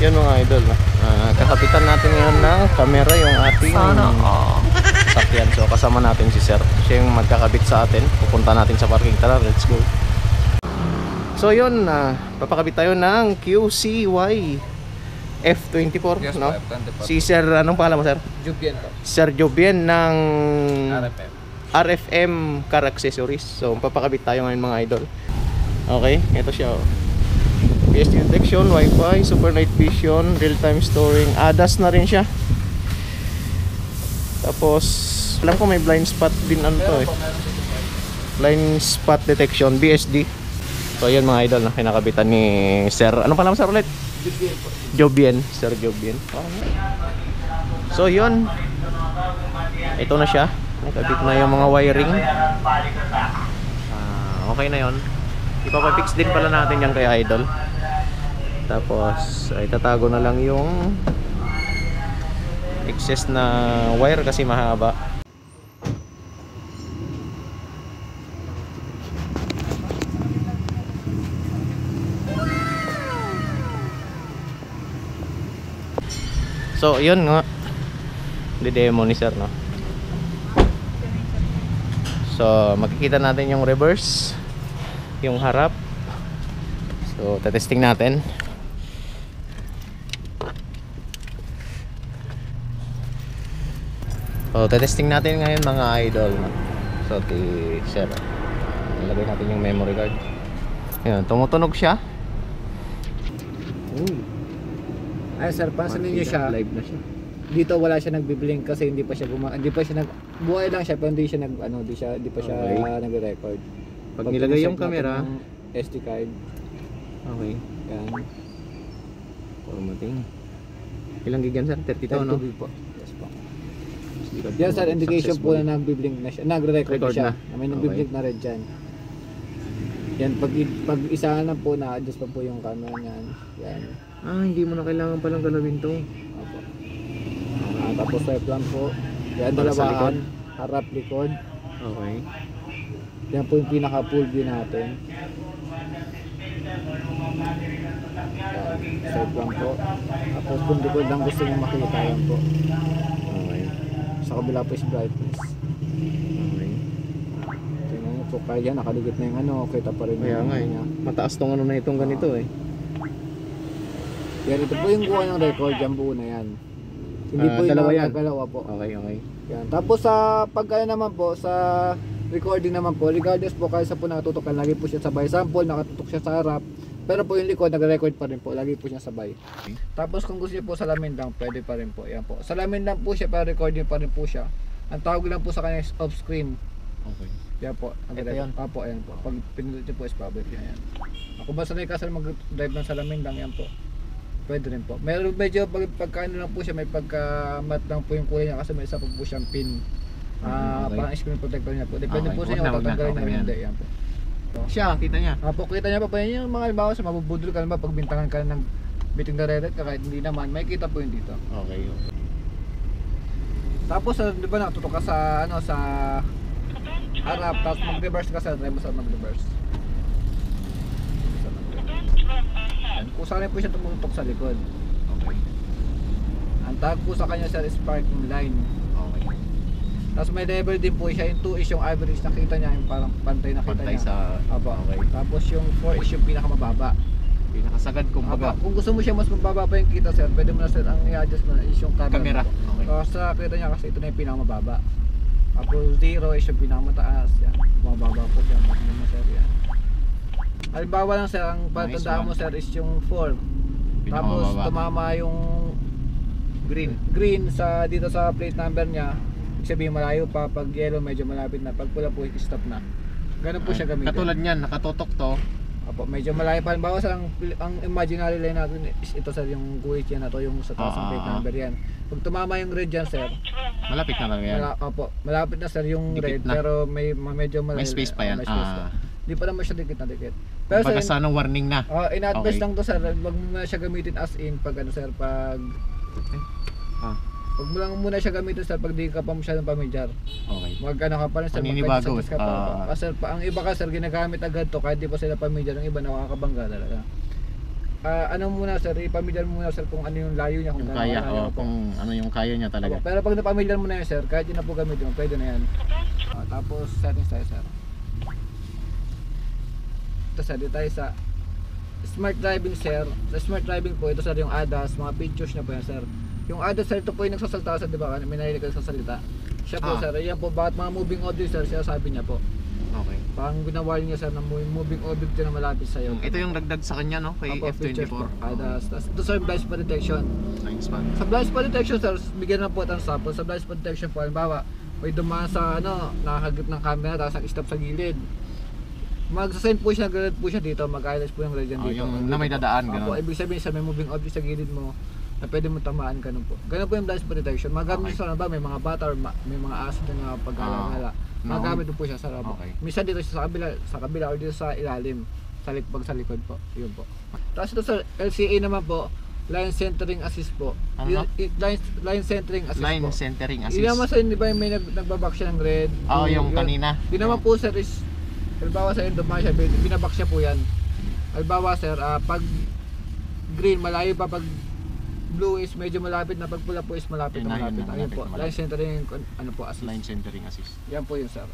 Yan mga idol, kakapitan natin ngayon ng camera yung ating sakyan. So kasama natin si sir, siya yung magkakabit sa atin. Pupunta natin sa parking, tara, let's go. So yun, papakabit tayo ng QCY F24, Yes, no? F24. Si sir, anong pangalan mo sir? Jubien po. Sir Jobien ng RFM. RFM Car Accessories. So papakabit tayo ngayon mga idol. Okay, ito siya oh. PSD detection, Wi-Fi, super night vision, real-time storing, ADAS na rin siya. Tapos alam ko may blind spot din ano to eh. Blind spot detection, BSD. So ayan mga idol na kinakabitan ni Sir. Anong pangalan mo sir ulit? Jubien po. Jobien, Sir Jobien. So yun, ito na siya. Nakabit na yung mga wiring. Okay na yun. Ipapafix din pala natin yan kay idol. Tapos ay tatago na lang yung excess na wire kasi mahaba. So yun nga, demo ni sir, no? So makikita natin yung reverse, yung harap. So testing natin. So testing natin ngayon mga idol, no? So kay sir, ilagay natin yung memory card. Ayan, tumutunog siya. Ay sir, pansinin niyo siya. Live na siya. Dito wala siya nagbi-blink kasi hindi pa siya buhay lang siya pero hindi siya hindi pa siya nagre-record. Pag nilagay yung camera, SD card. okay. Yan. Formatting. Ilang gig yan sir? 32 no? 32 gig po. Yes po. Yan sir, indication po na nagbi-blink na siya. Nagre-record na siya. May nagbi-blink na red dyan. Yan, pag isahan na po na-adjust pa po yung camera niyan. Yan. Hindi mo na kailangan palang galawin to. Opo. Tapos swipe lang po. Yan, Para sa dalawahan. Harap, likod. Okay. Yan po yung pinaka full view natin. Yan, swipe lang po. Tapos kung likod lang gusto nyo makita yan po. Okay. Sa kabila po is brightness. Okay. Tingnan nyo po, kaya nakaligit na yung ano, kita pa rin Kaya yung nga eh. niya. Mataas tong ano na itong ganito eh. Yan, ito po yung kuha ng record, yan buo na yan. Hindi po yung dalawa yan? dalawa po. Okay, okay. Yan. Tapos sa pagkaya naman po, sa recording naman po, regardless po kahit sa po nakatutok, lagi po siya sabay. Sample, nakatutok siya sa harap. Pero po yung likod, nag-record pa rin po, lagi po siya sabay. Okay. Tapos kung gusto niyo po salamin lang, pwede pa rin po. Yan po. Salamin lang po siya, pero recording pa rin po siya. Ang tawag lang po sa kanya is off-screen. Okay. Yan po. Ito yun? Apo, ayan po. Pag pinindot niyo po is public. Yan. Ako ba sanay ka sa mag-drive ng salamin lang, yan po. Pwede rin po. Meron medyo pagkaano lang po siya, may pagka-matte lang po yung kulay niya kasi may isa po siyang pin. Okay. Parang screen protector niya po. Depende Okay. po sa inyo kung tatanggalin niya o hindi. Yan po. Siya, kita niya. Apo, kita niya pa po yan yung mga halimbawa sa mabubudol ka naman pag bintangan ka ng biting na red ka kahit hindi naman, may kita po yun dito. Okay. Tapos di ba nakatutok ka sa ano sa harap, tapos mag-reverse ka sa try mo sa mag-reverse. Kung saan po siya tumutok sa likod. Okay. Ang tag po sa kanya sir is parking line. Okay. Tapos may level din po siya, yung 2 is yung average nakita niya, yung parang pantay nakita Pantay niya. sa... Aba. Okay. Tapos yung 4 is yung pinakamababa. Pinakasagad kumbaga. Kung gusto mo siya mas mababa pa yung kita sir, pwede mo na sir, ang i-adjust mo na is yung camera. Okay. Tapos kita niya kasi ito na yung pinakamababa. Tapos 0 is yung pinakamataas. Yan. Mababa po siya. Makikita mo sir yan. Halimbawa lang sir, ang patandaan mo sir is yung 4. Tapos tumama yung green sa dito sa plate number niya. Ibig sabihin malayo pa, pag yellow medyo malapit na, pag pula po stop na. Ganun po siya gamitin. Katulad niyan, nakatutok to. Apo, medyo malayo pa. Halimbawa sir, ang imaginary line natin is ito sir, yung guhit yan na to, yung sa taas ng plate number yan. Pag tumama yung red dyan sir, Malapit na lang yan. malapit na sir yung Dikit red, na. pero medyo malayo. May space pa yan. May space pa. Di pa naman siya dikit na dikit. Pero Pagka sir, sana warning na. in-advise Okay. lang to sir, wag mo na siya gamitin as in pag ano sir, pag wag mo lang muna siya gamitin sir pag di ka pa masyadong pamilyar. Okay. Mag ano ka pa rin sir, Maninibago. mag-suggest ka pa. Kasi ang iba ka sir, ginagamit agad to kahit di pa sila pamilyar, ang iba nakakabangga talaga. ano muna sir, ipamilyar mo muna sir kung ano yung layo niya, kung Yung gaano kaya, kalayo po. kung ano yung kaya niya talaga. Opo, pero pag napamilyar mo na yun sir, kahit yun na po gamitin mo, pwede na yan. Tapos settings tayo sir. Ito sir, dito tayo sa smart driving sir. Sa smart driving po, ito sir yung ADAS, mga pictures na po yan sir. Yung ADAS sir, ito po yung nagsasalta sir, di ba? May narinig ka sa salita. Siya po sir, yan po, bakit mga moving objects sir, siya sabi niya po. Okay. Parang ginawal niya sir ng moving object na malapit sa'yo. Ito yung dagdag sa kanya, no? Kay Opo, features po, F24. ADAS. Tapos ito sir, blind spot detection. Blind spot. Sa blind spot detection sir, bigyan na po ang sample. Sa blind spot detection po, halimbawa, may dumaan sa nakakagip ng camera, tapos nag-stop sa gilid. Magsasend po siya, grid po siya dito, mag-highlights po yung red dyan dito. Yung na may dadaan, Opo, gano'n. ibig sabihin sa may moving object sa gilid mo, na pwede mo tamaan, ganun po. Ganun po yung blind spot detection. Magamit Okay. sa ba, may mga bata or may mga aso na pagkala-gala. No. Magamit po siya sa labo. Okay. Minsan dito siya sa kabila or dito sa ilalim, pag sa likod po. Yun po. Tapos ito sa LCA naman po, line centering assist po. Ano? Line centering assist Line po. centering Yun naman assist. sa di ba yung may nagbabak siya ng red? Oo, yung Yun. kanina. Yun naman po sir is, halimbawa sa dumaan siya, binabak siya po yan. Halimbawa sir, pag green malayo pa, pag blue is medyo malapit na, pag pula po is malapit Yun na na, yun malapit. na, Ayun po, malapit na line centering assist. Line centering assist. Yan po yun sir.